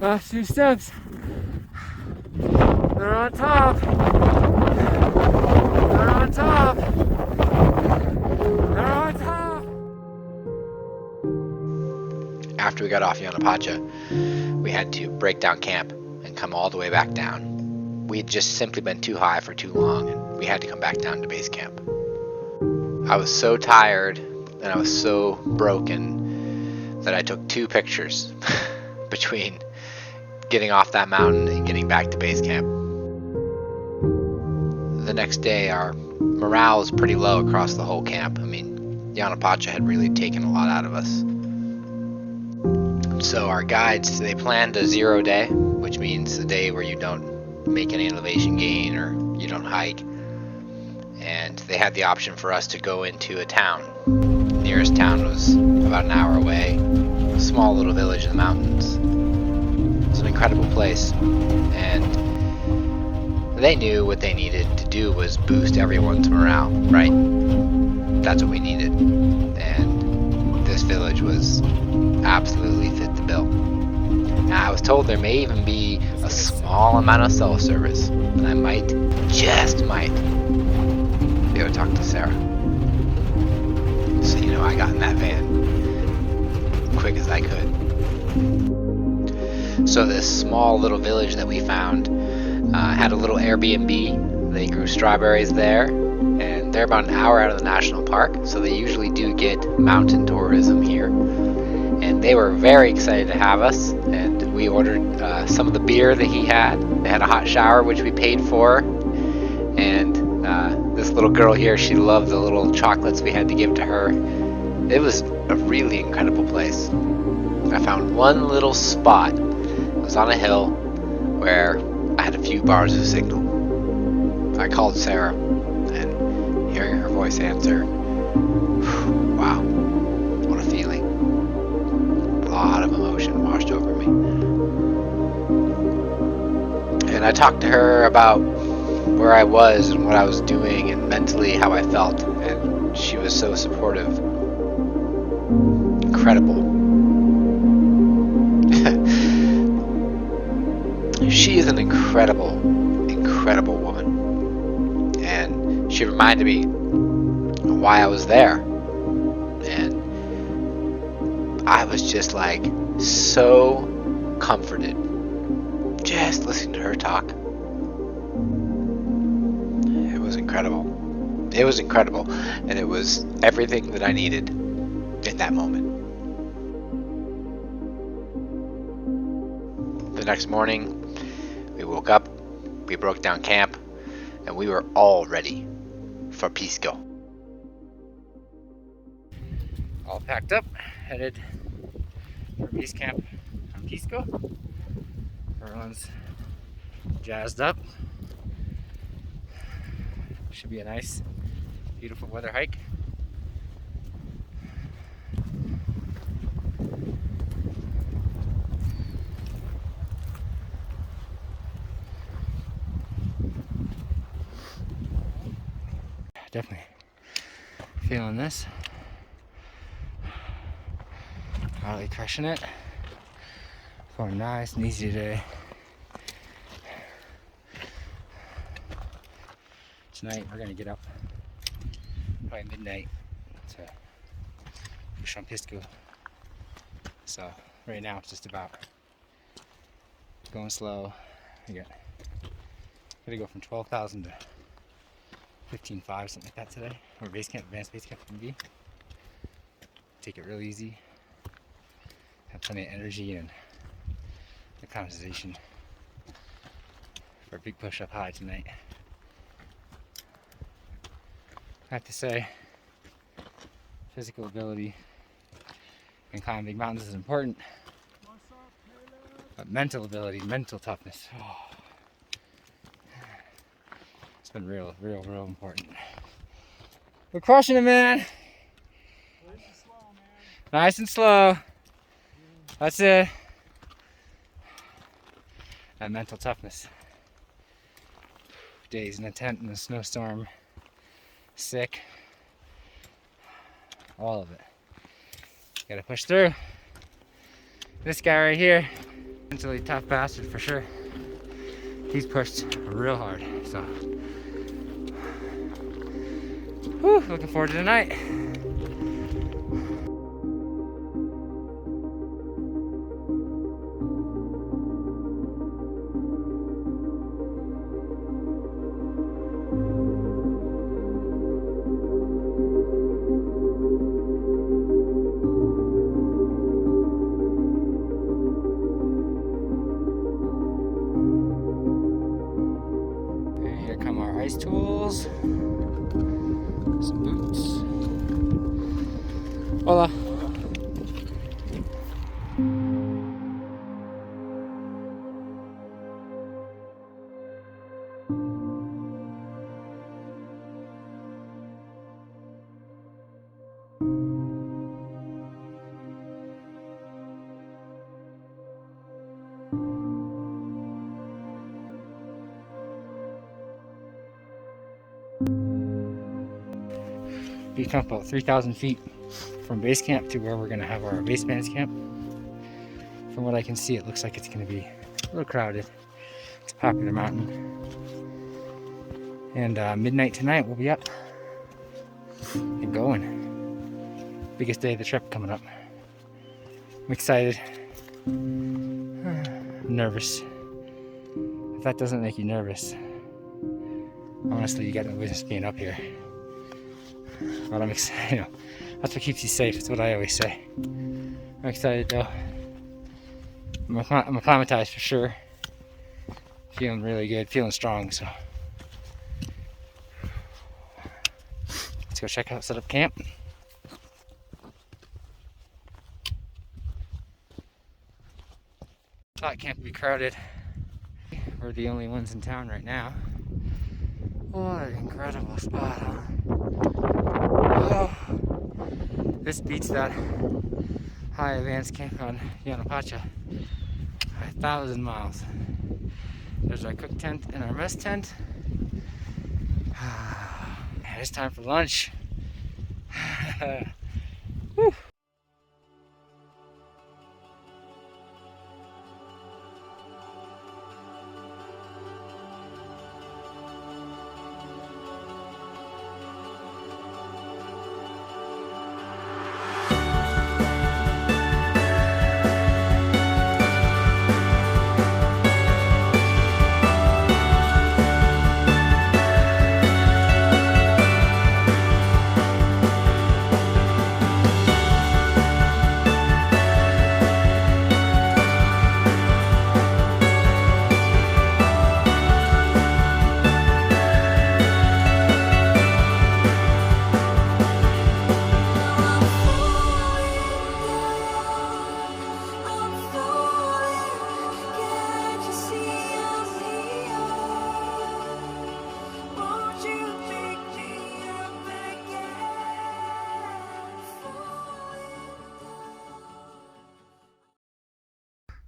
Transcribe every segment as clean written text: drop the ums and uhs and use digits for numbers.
Last few steps. They're on top. They're on top. They're on top. After we got off Yanapacha, we had to break down camp and come all the way back down. We had just simply been too high for too long, and we had to come back down to base camp. I was so tired and I was so broken that I took 2 pictures between getting off that mountain and getting back to base camp. The next day, our morale was pretty low across the whole camp. I mean, Yanapacha had really taken a lot out of us. So our guides, they planned a 0 day, which means a day where you don't make any elevation gain or you don't hike. And they had the option for us to go into a town. The nearest town was about an hour away, a small little village in the mountains. It was an incredible place, and they knew what they needed to do was boost everyone's morale, right? That's what we needed, and this village was absolutely fit the bill. Now, I was told there may even be a small amount of cell service, and I might, just might, be able to talk to Sarah. So I got in that van quick as I could. So this small little village that we found had a little Airbnb. They grew strawberries there, and they're about an hour out of the national park, so they usually do get mountain tourism here. And they were very excited to have us, and we ordered some of the beer that he had. They had a hot shower, which we paid for, and this little girl here, she loved the little chocolates we had to give to her. It was a really incredible place. I found one little spot. It was on a hill where I had a few bars of signal. I called Sarah, and hearing her voice answer, wow, what a feeling. A lot of emotion washed over me. And I talked to her about where I was and what I was doing and mentally how I felt, and she was so supportive. Incredible. She is an incredible woman, and she reminded me why I was there, and I was just like so comforted just listening to her talk. It was incredible, and it was everything that I needed in that moment. The next morning, we woke up, we broke down camp, and we were all ready for Pisco. All packed up, headed for base camp on Pisco. Everyone's jazzed up. Should be a nice, beautiful weather hike. Definitely feeling this. Really crushing it for a nice and easy day. Tonight we're gonna get up probably midnight to push on Pisco. So right now it's just about going slow. Gotta go from 12,000 to 15.5, something like that today. Or base camp, advanced base camp can be. Take it real easy. Have plenty of energy and the conversation for a big push up high tonight. I have to say, physical ability in climbing big mountains is important, but mental ability, mental toughness, it's been real important. We're crushing it, man. Nice and slow, man. Nice and slow. That's it. That mental toughness. Days in a tent in a snowstorm, sick, all of it. Gotta push through. This guy right here, Mentally tough bastard for sure. He's pushed real hard, so. Whew, looking forward to tonight. Here come our ice tools. Some boots. Hola. We come about 3,000 feet from base camp to where we're going to have our base base camp. From what I can see, it looks like it's going to be a little crowded. It's a popular mountain. And midnight tonight, we'll be up and going. Biggest day of the trip coming up. I'm excited. I'm nervous. If that doesn't make you nervous, honestly, you got no business being up here. But I'm excited, you know, that's what keeps you safe. That's what I always say. I'm excited though. I'm acclimatized for sure. Feeling really good, feeling strong, so. Let's go check out, set up camp. Thought camp would be crowded. We're the only ones in town right now. What an incredible spot, huh? Oh, this beats that high advanced camp on Yanapacha by 1,000 miles. There's our cook tent and our mess tent. And it's time for lunch. Whew.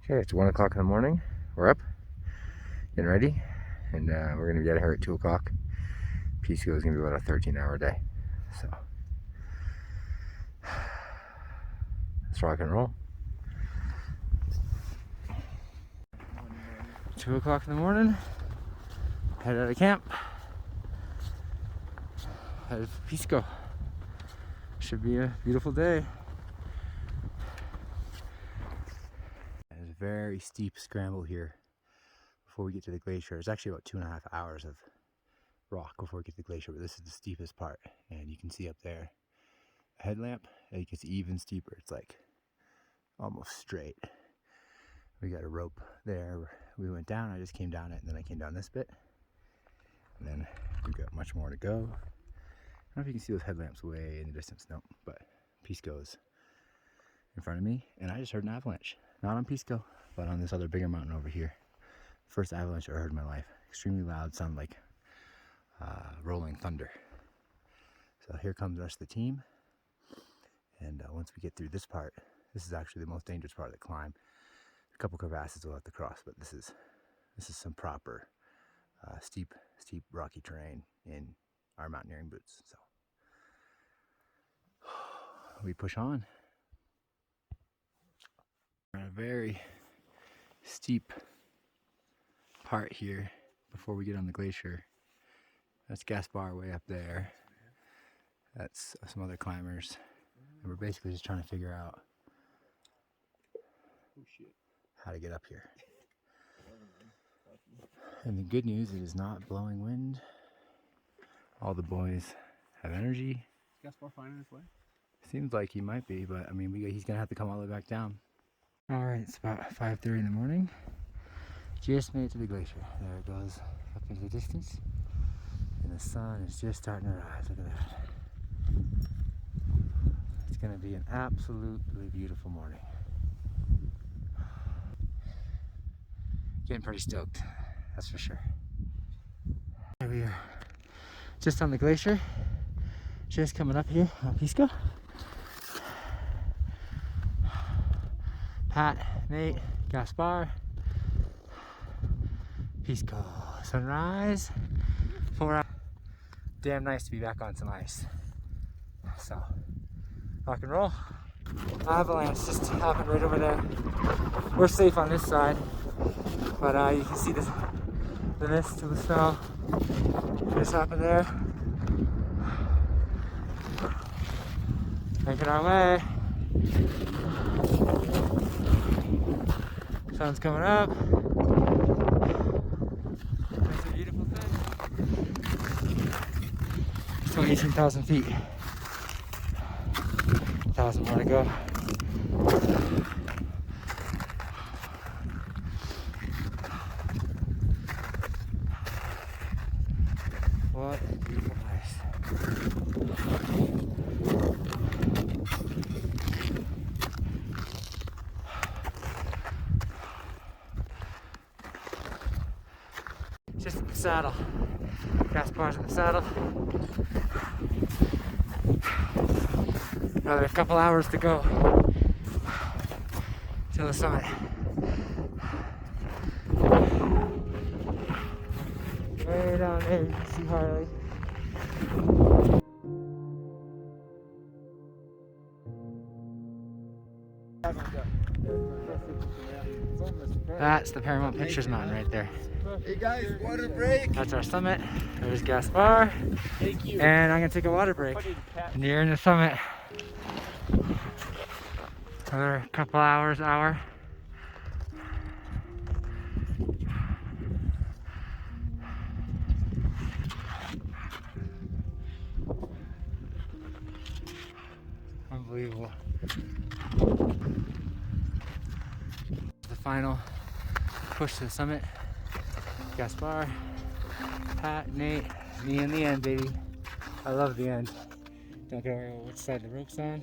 Okay, it's 1 o'clock in the morning. We're up, getting ready, and we're gonna be out of here at 2 o'clock. Pisco is gonna be about a 13-hour day, so let's rock and roll. 2 o'clock in the morning, head out of camp, head to Pisco. Should be a beautiful day. There's a very steep scramble here before we get to the glacier. It's actually about 2.5 hours of rock before we get to the glacier, but this is the steepest part, and you can see up there a headlamp, and you can see even steeper. It's like almost straight. We got a rope there. We went down. I just came down it, and then I came down this bit, and then we've got much more to go. I don't know if you can see those headlamps way in the distance. Nope, but Pisco's in front of me, and I just heard an avalanche. Not on Pisco, but on this other bigger mountain over here. First avalanche I ever heard in my life. Extremely loud, sound like rolling thunder. So here comes the rest of the team, and once we get through this part, this is actually the most dangerous part of the climb. A couple crevasses we'll have to cross, but this is some proper steep rocky terrain in our mountaineering boots. So we push on. We're on a very steep part here before we get on the glacier. That's Gaspar way up there. That's some other climbers. And we're basically just trying to figure out how to get up here. And the good news, it is not blowing wind. All the boys have energy. Is Gaspar finding his way? Seems like he might be, but I mean, he's gonna have to come all the way back down. All right, it's about 5:30 in the morning. Just made it to the glacier. There it goes up into the distance. And the sun is just starting to rise. Look at that. It's gonna be an absolutely beautiful morning. Getting pretty stoked, that's for sure. Here we are, just on the glacier, just coming up here on Pisco. Pat, Nate, Gaspar, Pisco sunrise. 4 hours. Damn nice to be back on some ice. So, rock and roll. Avalanche just happened right over there. We're safe on this side, but you can see the mist to the snow. Just happened there. Making our way. Sun's coming up. It's a beautiful thing. Still 18,000 feet. 1,000 more to go. What a beautiful place. Just in the saddle. Gaspar's in the saddle. Another couple hours to go to the summit. Way down there, you can see Harley. That's the Paramount Pictures Mountain right there. Hey guys, water break. That's our summit. There's Gaspar. Thank you. And I'm gonna take a water break. Nearing the summit. Another couple hours, hour. Unbelievable. The final push to the summit. Gaspar, Pat, Nate, me in the end, baby. I love the end. Don't care which side the rope's on.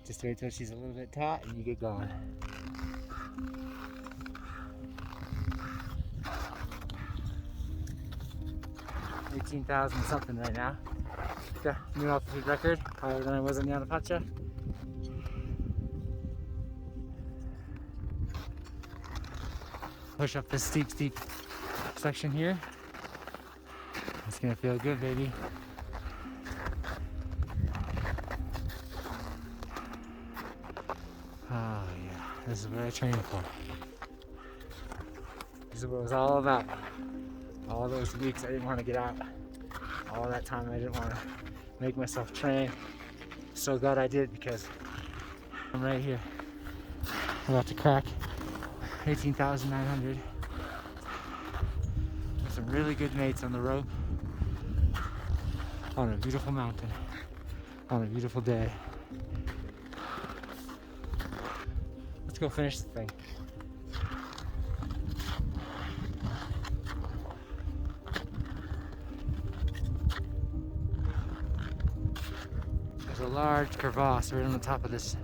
Just wait till she's a little bit taut and you get going. $18,000 something right now. The new altitude record, higher than I was in Yanapacha. Push up this steep section here. It's gonna feel good, baby. Oh yeah, this is what I trained for. This is what it was all about. All those weeks I didn't want to get out. All that time I didn't want to make myself train. So glad I did, because I'm right here. I'm about to crack 18,900. With some really good mates on the rope. On a beautiful mountain. On a beautiful day. Let's go finish the thing. There's a large crevasse right on the top of this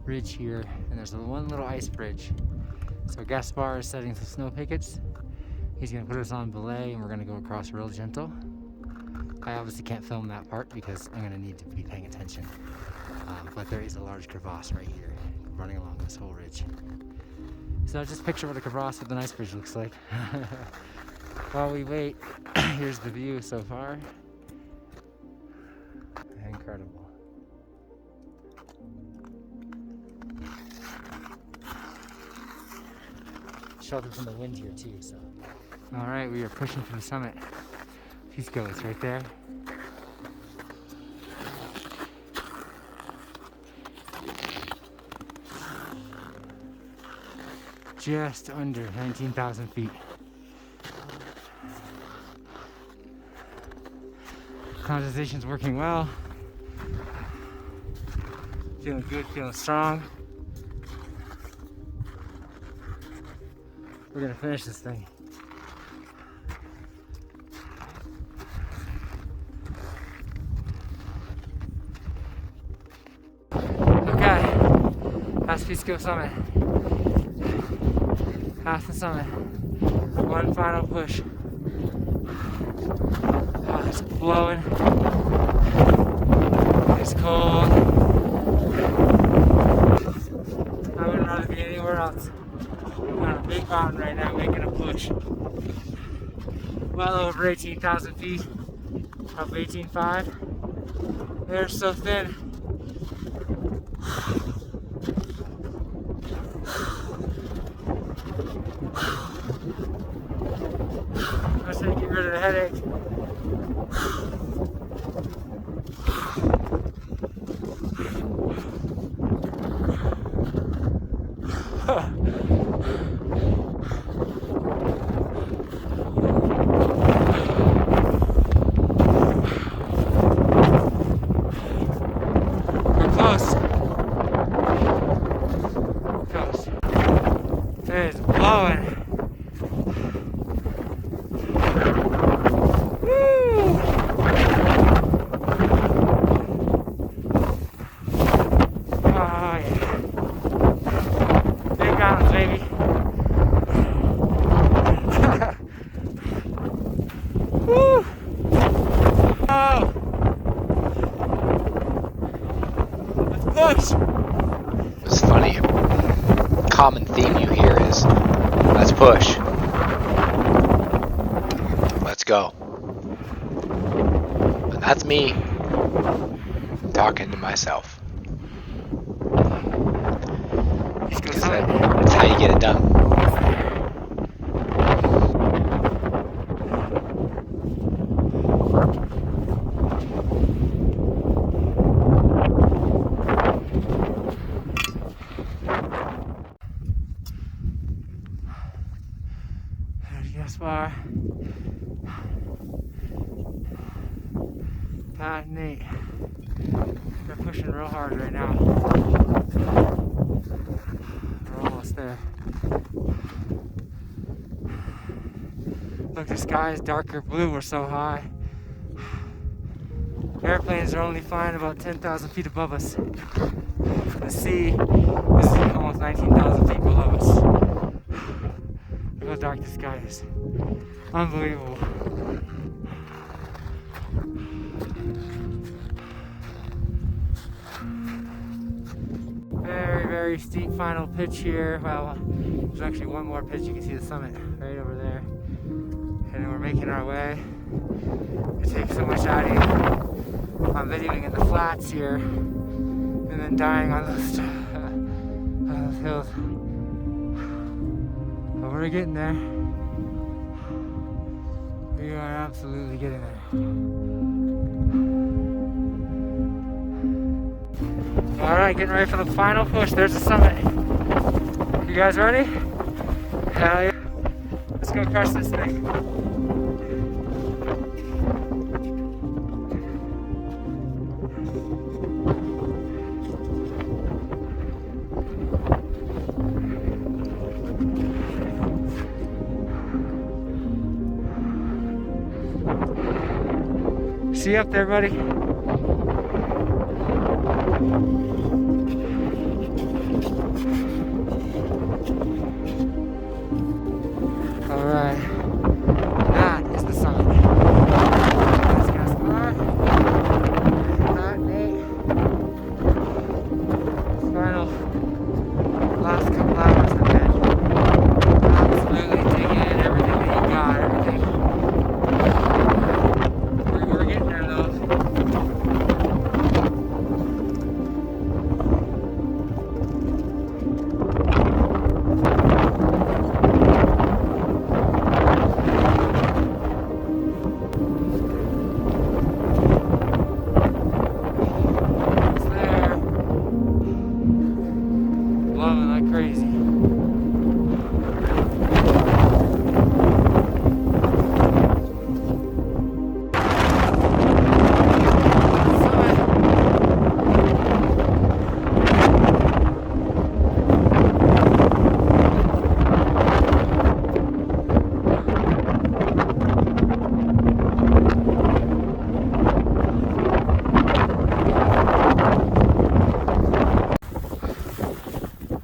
ridge here, and there's one little ice bridge. So Gaspar is setting some snow pickets. He's gonna put us on belay and we're gonna go across real gentle. I obviously can't film that part because I'm gonna need to be paying attention. But there is a large crevasse right here running along this whole ridge. So just picture what a crevasse with an ice bridge looks like. While we wait, here's the view so far. Incredible. shelter from the wind here too. So, all right, we are pushing to the summit. Pisco is right there. Just under 19,000 feet. Condensation's working well. Feeling good, feeling strong. We're gonna finish this thing. Okay, that's Pisco Summit. Half the summit. One final push. Oh, it's blowing. It's cold. I wouldn't rather be anywhere else. I'm on a big mountain right now making a push. Well over 18,000 feet. Up 18.5. They're so thin. I'm just gonna get rid of the headache. We're close. Close. It is blowing. It's funny. Common theme you hear is, let's push. Let's go. And that's me talking to myself. Because that's how you get it done. Gas bar. Pat and Nate. They're pushing real hard right now. We're almost there. Look, the sky is darker blue. We're so high. Airplanes are only flying about 10,000 feet above us. The sea is almost 19,000 feet below us. Look how dark the sky is. Unbelievable. Very, very steep final pitch here. Well, there's actually one more pitch. You can see the summit right over there. And we're making our way. It takes so much out of you. I'm videoing in the flats here and then dying on those hills. But we're getting there. We are absolutely getting there. Alright, getting ready for the final push. There's the summit. You guys ready? Hell yeah. Let's go crush this thing. See you up there, buddy. All right, that is the summit. That's Gaspar. That Nate. Final last couple hours of bed. Absolutely taking in everything that you got, everything. We're getting there though.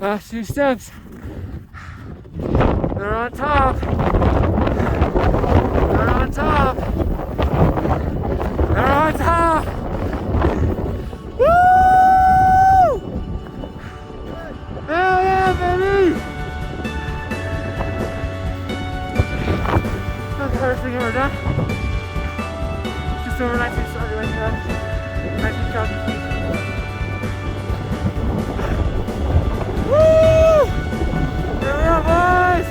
Last few steps. They're on top. They're on top. They're on top. Woo! Hell yeah, baby! That's the hardest thing ever done. Just over 19 started like that. 19,000 feet. Woo! Here we are, boys!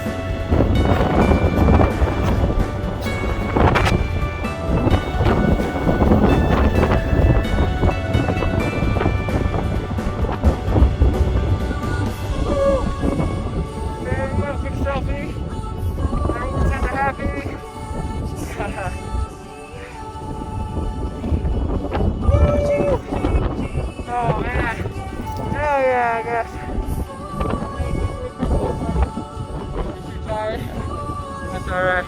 Oh man, hell yeah, I guess. Too tired. That's alright.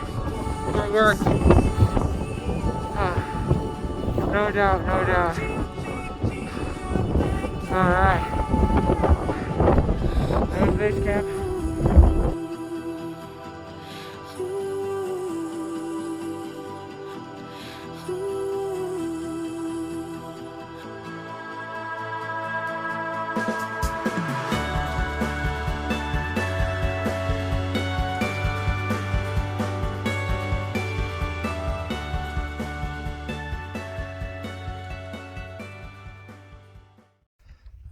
Good work. No doubt, no doubt. Alright. There's base camp.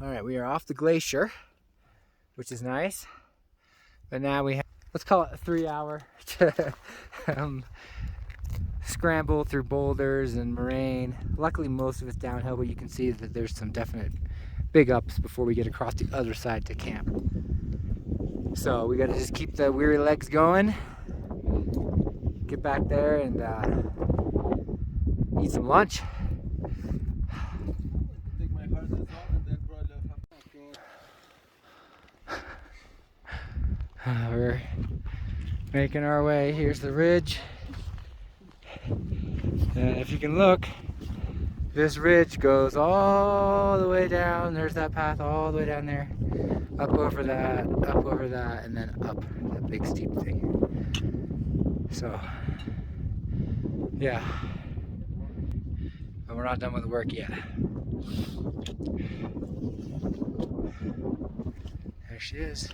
Alright, we are off the glacier, which is nice. But now we have, let's call it a 3-hour to scramble through boulders and moraine. Luckily most of it's downhill, but you can see that there's some definite big ups before we get across the other side to camp. So we gotta just keep the weary legs going, get back there and eat some lunch. We're making our way. Here's the ridge. And if you can look, this ridge goes all the way down. There's that path all the way down there. Up over that, and then up that big steep thing. So, yeah. But we're not done with the work yet. There she is.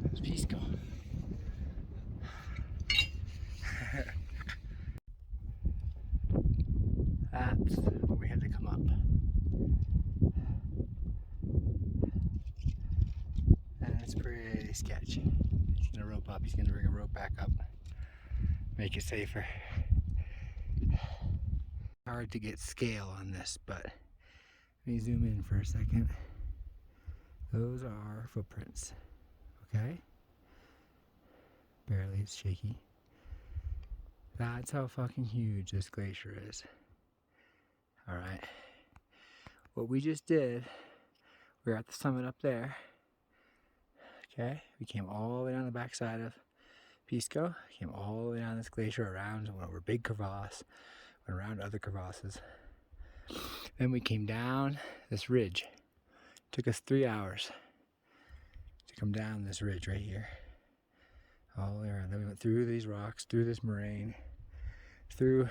There's Pisco. That's where we had to come up. And it's pretty sketchy. He's gonna rope up, he's gonna bring a rope back up. Make it safer. Hard to get scale on this, but let me zoom in for a second. Those are footprints, okay? Barely, it's shaky. That's how fucking huge this glacier is. Alright. What we just did, we're at the summit up there. Okay, we came all the way down the backside of Pisco, came all the way down this glacier around, went over a big crevasse, went around other crevasses. Then we came down this ridge. Took us 3 hours to come down this ridge right here. All the way around. Then we went through these rocks, through this moraine, through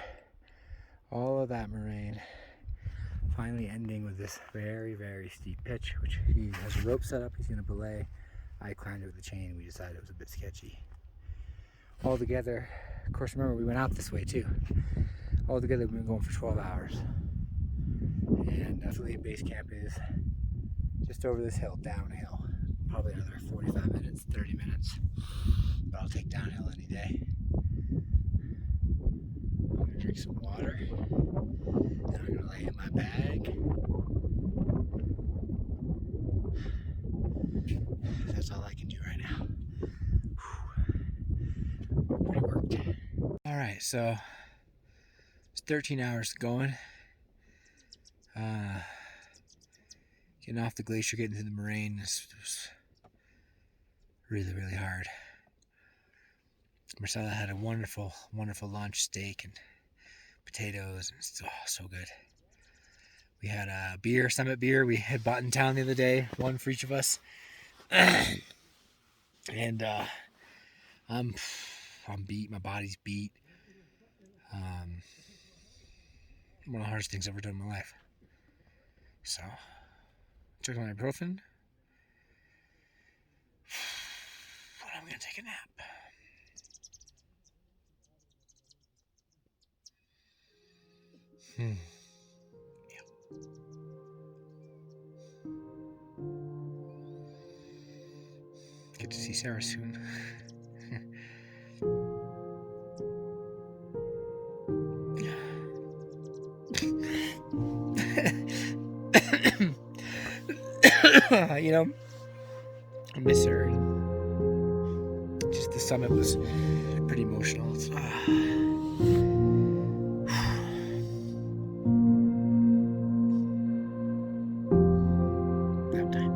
all of that moraine, finally ending with this very, very steep pitch, which he has a rope set up, he's going to belay. I climbed it with the chain, we decided it was a bit sketchy. All together, of course remember we went out this way too. All together we've been going for 12 hours. And that's where the base camp is. Just over this hill, downhill. Probably another 45 minutes, 30 minutes. But I'll take downhill any day. I'm gonna drink some water. And I'm gonna lay in my bag. That's all I can do right now. Pretty worked. Alright, so it's 13 hours going. Getting off the glacier, getting to the moraine was really, really hard. Marcella had a wonderful, wonderful lunch, steak and potatoes, and it's so good. We had a beer, Summit beer. We had bought in town the other day, one for each of us. And I'm beat. My body's beat. One of the hardest things I've ever done in my life. So, took my ibuprofen. I'm gonna take a nap. Get to see Sarah soon. You know, I miss her. Just the summit was pretty emotional. Nap time.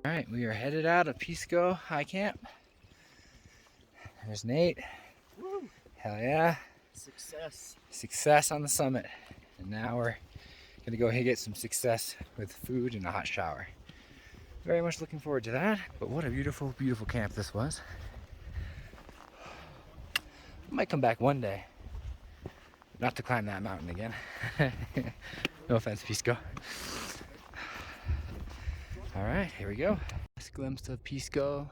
Alright, we are headed out of Pisco High Camp. There's Nate. Woo. Hell yeah. Success. Success on the summit. And now we're gonna go get some success with food and a hot shower. Very much looking forward to that. But what a beautiful, beautiful camp this was. I might come back one day. Not to climb that mountain again. No offense, Pisco. Alright, here we go. This glimpse of Pisco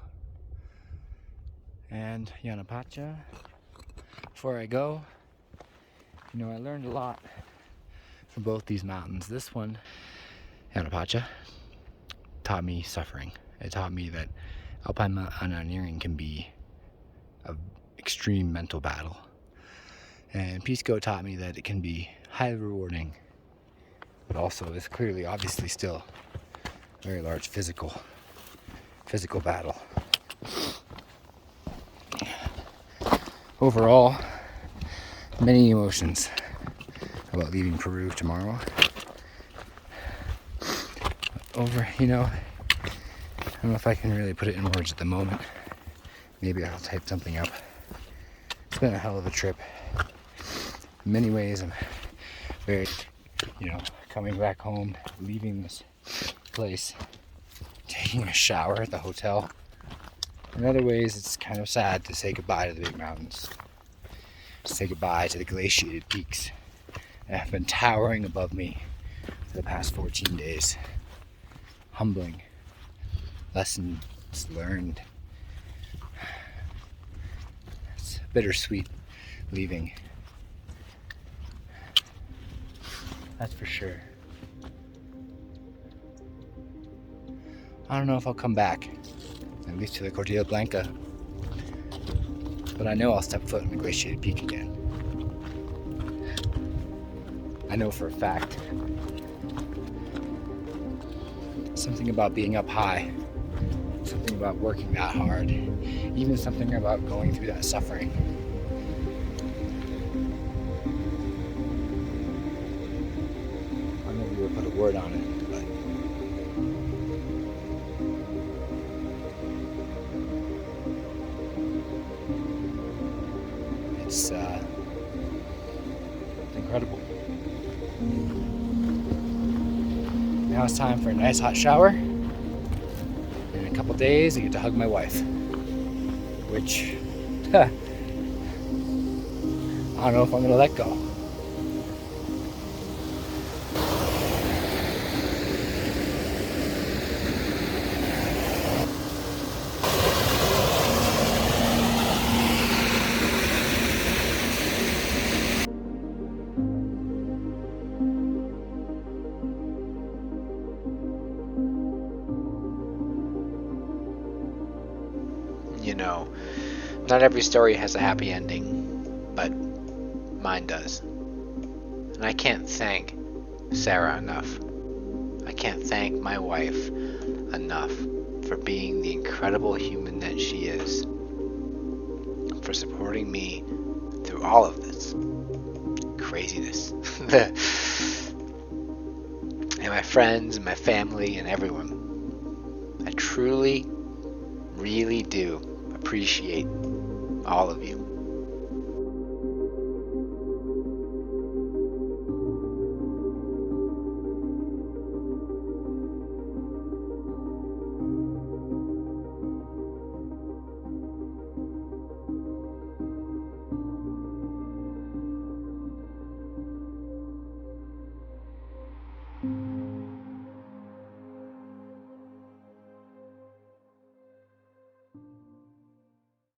and Yanapacha. Before I go, you know, I learned a lot from both these mountains. This one, Yanapacha, taught me suffering. It taught me that alpine mountaineering can be an extreme mental battle. And Pisco taught me that it can be highly rewarding, but also is clearly, obviously still a very large physical battle. Overall, many emotions about leaving Peru tomorrow. You know, I don't know if I can really put it in words at the moment. Maybe I'll type something up. It's been a hell of a trip. In many ways, I'm very, you know, coming back home, leaving this place, taking a shower at the hotel. In other ways, it's kind of sad to say goodbye to the big mountains, to say goodbye to the glaciated peaks that have been towering above me for the past 14 days. Humbling. Lessons learned. It's bittersweet leaving. That's for sure. I don't know if I'll come back, at least to the Cordillera Blanca, but I know I'll step foot on the glaciated peak again. I know for a fact. Something about being up high, something about working that hard, even something about going through that suffering. I'll never be able to put a word on it, but it's incredible. Now it's time for a nice hot shower. In a couple days, I get to hug my wife. Which, I don't know if I'm gonna let go. you know, not every story has a happy ending, but mine does. And I can't thank Sarah enough. I can't thank my wife enough for being the incredible human that she is, for supporting me through all of this craziness. And my friends and my family and everyone. I truly, really do appreciate all of you.